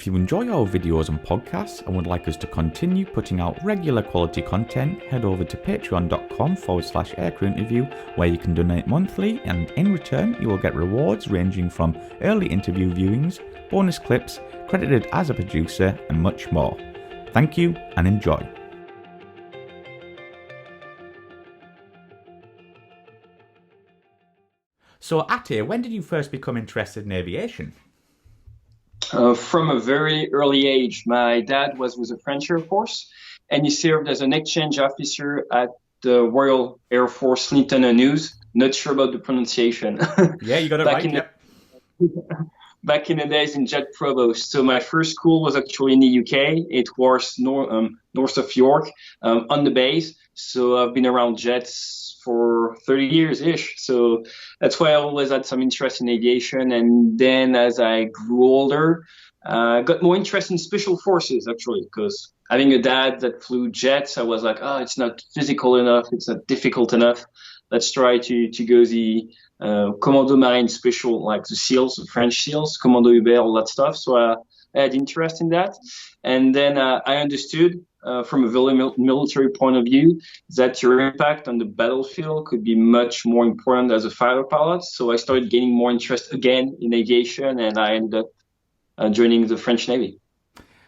If you enjoy our videos and podcasts and would like us to continue putting out regular quality content, head over to patreon.com/aircrew interview, where you can donate monthly, and in return you will get rewards ranging from early interview viewings, bonus clips, credited as a producer, and much more. Thank you and enjoy. So Ate, when did you first become interested in aviation? From a very early age. My dad was with the French Air Force, and he served as an exchange officer at the Royal Air Force Lieutenant News. Not sure about the pronunciation. Yeah, you got it right. Back in the days in Jet Provost. So my first school was actually in the UK. It was north of York, on the base. So I've been around jets for 30 years-ish. So that's why I always had some interest in aviation. And then as I grew older, I got more interest in special forces, actually, because having a dad that flew jets, I was like, it's not physical enough. It's not difficult enough. Let's try to go the Commando Marine Special, like the SEALs, the French SEALs, Commando Hubert, all that stuff. So I had interest in that. And then I understood from a very military point of view that your impact on the battlefield could be much more important as a fighter pilot. So I started gaining more interest again in aviation, and I ended up joining the French Navy.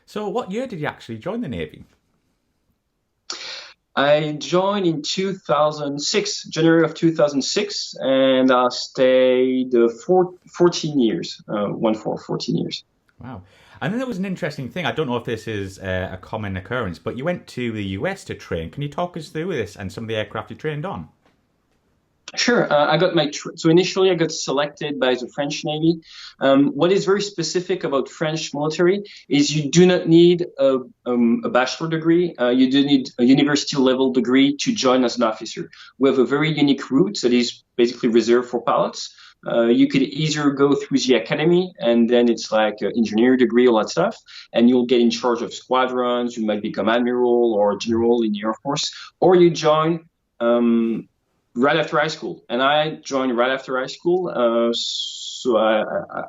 So what year did you actually join the Navy? I joined in 2006, January of 2006, and I stayed 14 years, 14 years. Wow. And then there was an interesting thing. I don't know if this is a common occurrence, but you went to the US to train. Can you talk us through this and some of the aircraft you trained on? Sure. I got so initially I got selected by the French Navy. What is very specific about French military is you do not need a bachelor degree. You do need a university level degree to join as an officer. We have a very unique route that is basically reserved for pilots. You could either go through the academy, and then it's like an engineer degree, all that stuff, and you'll get in charge of squadrons. You might become admiral or general in the Air Force, or you join right after high school. And I joined right after high school. So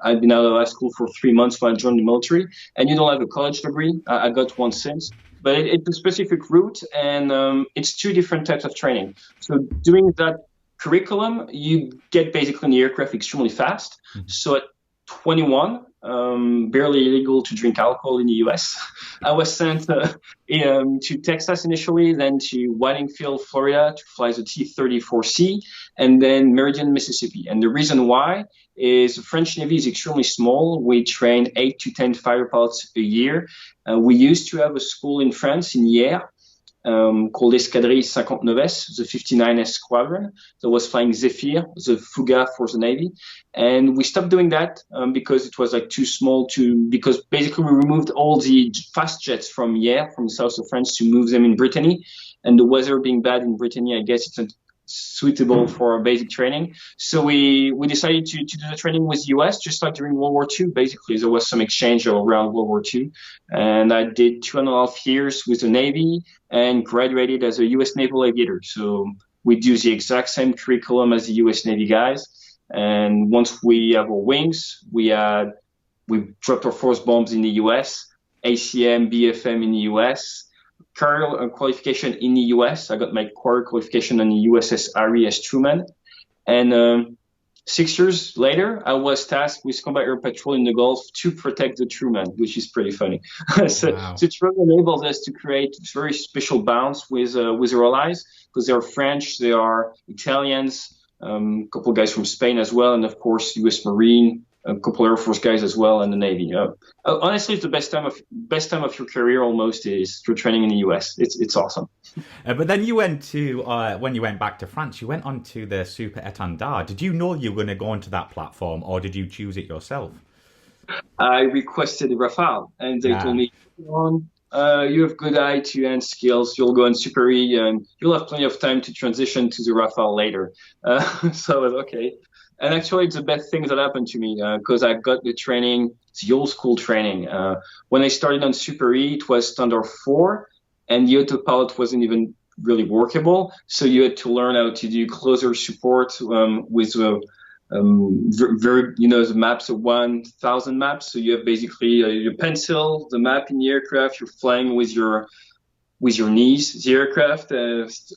I'd been out of high school for 3 months when I joined the military. And you don't have a college degree. I got one since. But it's a specific route, and it's two different types of training. So doing that curriculum, you get basically in the aircraft extremely fast. Mm-hmm. So at 21, barely illegal to drink alcohol in the US. I was sent to Texas initially, then to Whitingfield, Florida to fly the T-34C, and then Meridian, Mississippi. And the reason why is the French Navy is extremely small. We train 8 to 10 fighter pilots a year. We used to have a school in France, in Hyères, called Escadrille 59S, the 59S squadron that was flying Zephyr, the Fouga for the Navy. And we stopped doing that because it was like too small because basically we removed all the fast jets from Hyères, from the south of France, to move them in Brittany. And the weather being bad in Brittany, I guess it's not suitable for basic training. So we decided to do the training with the US, just like during World War II. Basically, there was some exchange around World War II. And I did 2.5 years with the Navy and graduated as a US Naval Aviator. So we do the exact same curriculum as the US Navy guys. And once we have our wings, we dropped our first bombs in the US, ACM, BFM in the US, career qualification in the US. I got my career qualification on the USS Harry S. Truman. And 6 years later, I was tasked with combat air patrol in the Gulf to protect the Truman, which is pretty funny. So it really enables us to create very special bonds with our allies, because they are French, they are Italians, a couple of guys from Spain as well, and of course, US Marine, a couple Air Force guys as well, and the Navy. Honestly, it's the best time of your career almost is through training in the US. It's awesome. But then you went to when you went back to France, you went on to the Super Étendard. Did you know you were going to go onto that platform, or did you choose it yourself? I requested Rafale, and they told me, you have good eye to hand skills. You'll go on Super E, and you'll have plenty of time to transition to the Rafale later. So I was okay. And actually, it's the best thing that happened to me because I got the training, the old school training. When I started on Super E, it was Standard 4, and the autopilot wasn't even really workable. So you had to learn how to do closer support with very, the maps are 1,000 maps. So you have basically your pencil, the map in the aircraft. You're flying with your knees, the aircraft,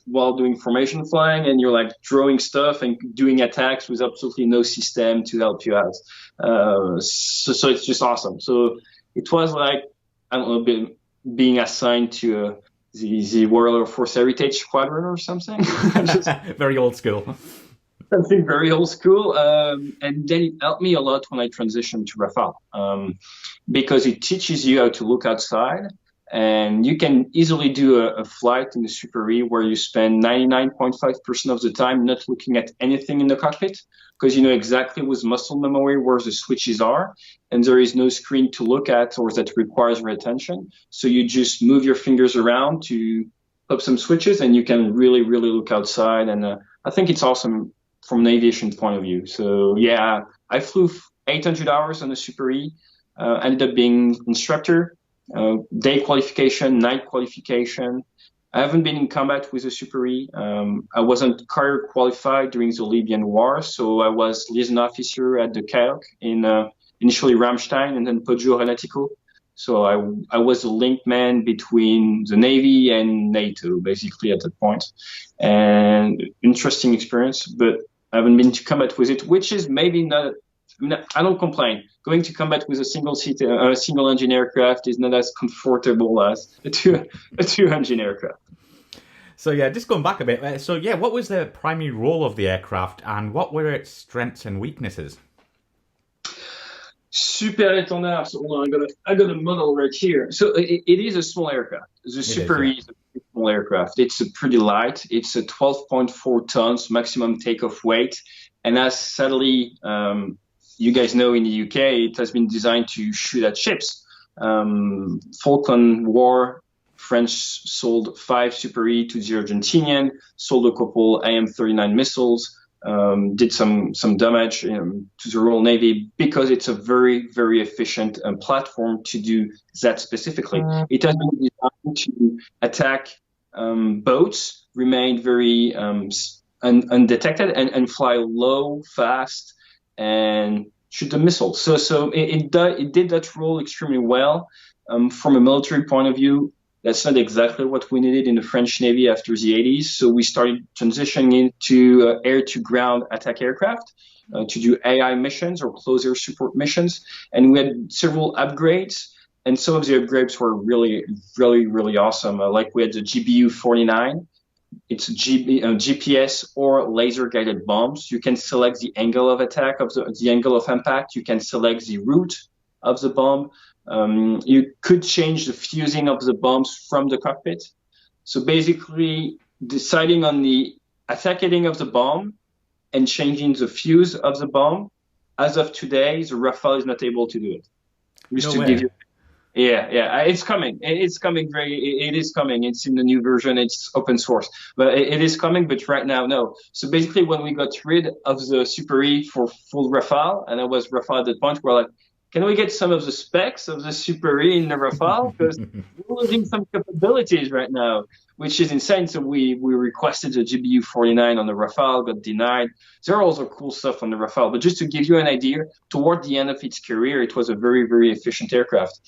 while doing formation flying, and you're like drawing stuff and doing attacks with absolutely no system to help you out. So it's just awesome. So it was like, I don't know, being assigned to the Royal Air Force Heritage Squadron or something. Very old school. Something very old school. And then it helped me a lot when I transitioned to Rafale, because it teaches you how to look outside. And you can easily do a flight in the Super E where you spend 99.5% of the time not looking at anything in the cockpit, because you know exactly with muscle memory where the switches are, and there is no screen to look at or that requires your attention. So you just move your fingers around to pop some switches, and you can really, really look outside. And I think it's awesome from an aviation point of view. So yeah, I flew 800 hours on the Super E, ended up being instructor. Day qualification, night qualification. I haven't been in combat with the Super E. I wasn't carrier qualified during the Libyan War, so I was liaison officer at the CAOC in initially Ramstein and then Poggio Renatico. So I was the link man between the Navy and NATO, basically at that point. And interesting experience, but I haven't been to combat with it, which is maybe not. I don't complain. Going to combat with a single engine aircraft is not as comfortable as a two engine aircraft. So yeah, just going back a bit. So yeah, what was the primary role of the aircraft, and what were its strengths and weaknesses? Super Étendard. So hold on, I got a model right here. So it is a small aircraft. The Super E is a pretty small aircraft. It's pretty light. It's a 12.4 tons maximum takeoff weight, and as sadly, you guys know, in the UK, it has been designed to shoot at ships. Falkland War, French sold 5 Super E to the Argentinian, sold a couple AM-39 missiles, did some damage to the Royal Navy, because it's a very, very efficient platform to do that specifically. It has been designed to attack boats, remain very undetected, and fly low, fast, and shoot the missile. So it did that role extremely well. From a military point of view, that's not exactly what we needed in the French Navy after the 80s. So we started transitioning into air-to-ground attack aircraft to do AI missions or close air support missions. And we had several upgrades, and some of the upgrades were really, really, really awesome. Like we had the GBU-49. It's GPS or laser-guided bombs. You can select the angle of attack, the angle of impact. You can select the route of the bomb. You could change the fusing of the bombs from the cockpit. So basically, deciding on the attack heading of the bomb and changing the fuse of the bomb. As of today, the Rafale is not able to do it. Yeah, it's coming. It is coming. It's in the new version. It's open source, but it is coming. But right now, no. So basically, when we got rid of the Super E for full Rafale, and I was Rafale at that point, we're like, can we get some of the specs of the Super E in the Rafale? Because we're losing some capabilities right now, which is insane. So we requested the GBU-49 on the Rafale, got denied. There are also cool stuff on the Rafale, but just to give you an idea, toward the end of its career, it was a very, very efficient aircraft.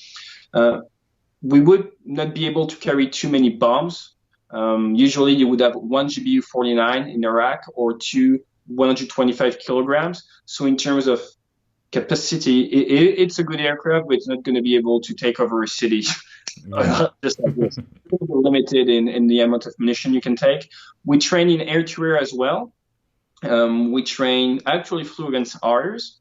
We would not be able to carry too many bombs. Usually you would have one GBU-49 in Iraq or 2 125 kilograms. So in terms of capacity, it's a good aircraft, but it's not going to be able to take over a city just like this. We're limited in the amount of munition you can take. We train in air-to-air as well. I actually flew against ours.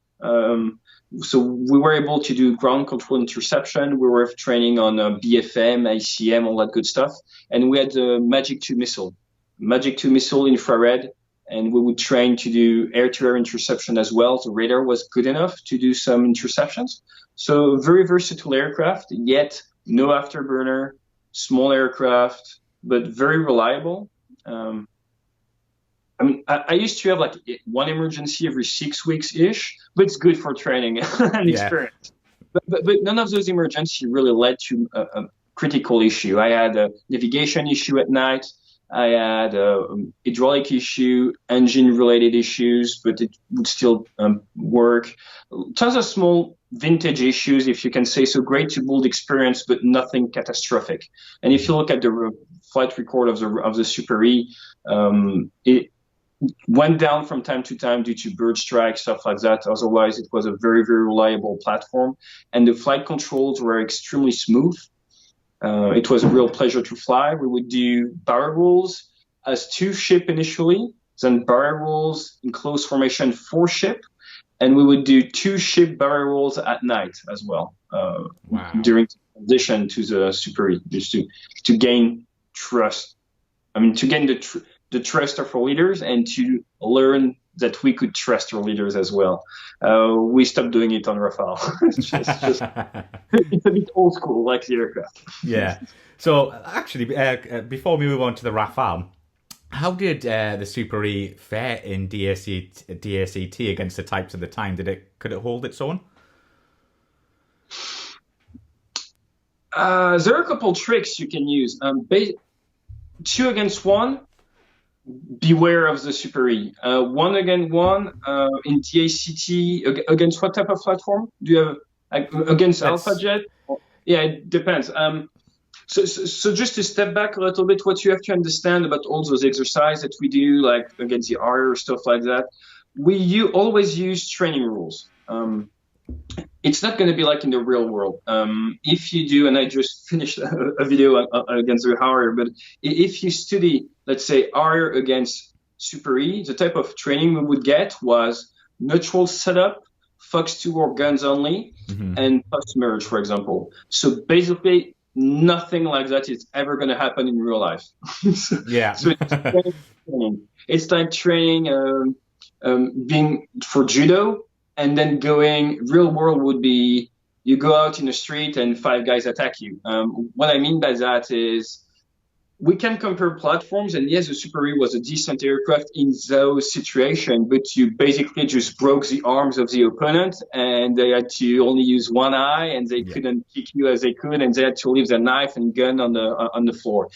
So we were able to do ground control interception. We were training on BFM, ACM, all that good stuff. And we had the Magic 2 missile infrared. And we would train to do air-to-air interception as well. The radar was good enough to do some interceptions. So very versatile aircraft, yet no afterburner, small aircraft, but very reliable. I used to have like one emergency every 6 weeks-ish, but it's good for training and experience. But none of those emergencies really led to a critical issue. I had a navigation issue at night. I had hydraulic issue, engine-related issues, but it would still work. Tons of small vintage issues, if you can say so. Great to build experience, but nothing catastrophic. And if you look at the flight record of the Super E, it went down from time to time due to bird strike, stuff like that. Otherwise, it was a very, very reliable platform. And the flight controls were extremely smooth. It was a real pleasure to fly. We would do barrel rolls as 2 ship initially, then barrel rolls in close formation 4 ship, and we would do 2 ship barrel rolls at night as well. During the transition to the Super E, just to gain trust. I mean, to gain the trust of our leaders and to learn that we could trust our leaders as well. We stopped doing it on Rafale. it's a bit old school, like the aircraft. Yeah. So actually, before we move on to the Rafale, how did the Super E fare in DACT against the types of the time? Could it hold its own? There are a couple tricks you can use. 2 against 1. Beware of the Super E. 1 against 1 in DACT against what type of platform? Do you have against Alpha Jet? Yeah, it depends. So just to step back a little bit, what you have to understand about all those exercises that we do, like against the RR, stuff like that, we always use training rules. It's not going to be like in the real world. If you do, and I just finished a video against the Harrier, but if you study, let's say, Harrier against Super E, the type of training we would get was neutral setup, Fox 2 or guns only, and post-merge, for example. So basically, nothing like that is ever going to happen in real life. So it's like training being for judo. And then going real world would be you go out in the street and 5 guys attack you. What I mean by that is we can compare platforms. And yes, the Super E was a decent aircraft in those situations, but you basically just broke the arms of the opponent and they had to only use one eye and they couldn't kick you as they could. And they had to leave their knife and gun on the floor.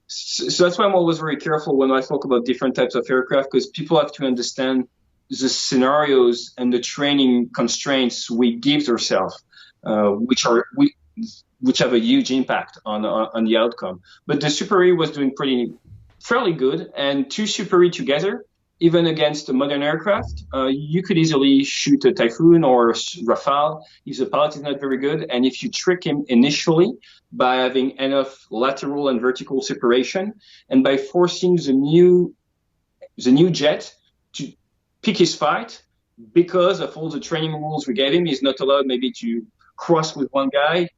So that's why I'm always very careful when I talk about different types of aircraft, because people have to understand the scenarios and the training constraints we give ourselves, which have a huge impact on the outcome. But the Super E was doing fairly good, and 2 Super E together, even against a modern aircraft, you could easily shoot a Typhoon or a Rafale if the pilot is not very good, and if you trick him initially by having enough lateral and vertical separation, and by forcing the new jet to pick his fight, because of all the training rules we gave him, he's not allowed maybe to cross with one guy,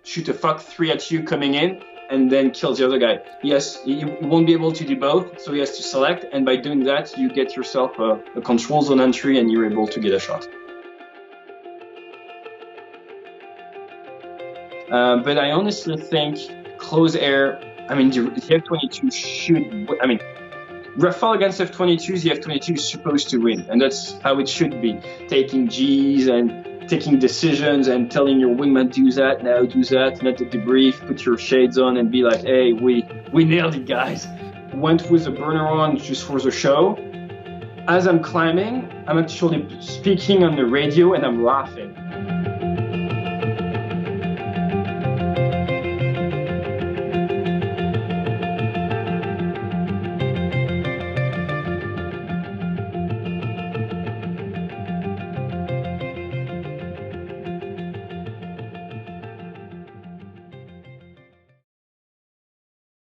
shoot a Fox 3 at you coming in, and then kill the other guy. Yes, he won't be able to do both, so he has to select, and by doing that, you get yourself a control zone entry, and you're able to get a shot. But I honestly think close air, the F-22 should, Rafale against F-22s, the F-22 is supposed to win, and that's how it should be. Taking Gs and taking decisions and telling your wingman, do that, now do that, not to debrief, put your shades on and be like, hey, we nailed it, guys. Went with the burner on just for the show. As I'm climbing, I'm actually speaking on the radio and I'm laughing.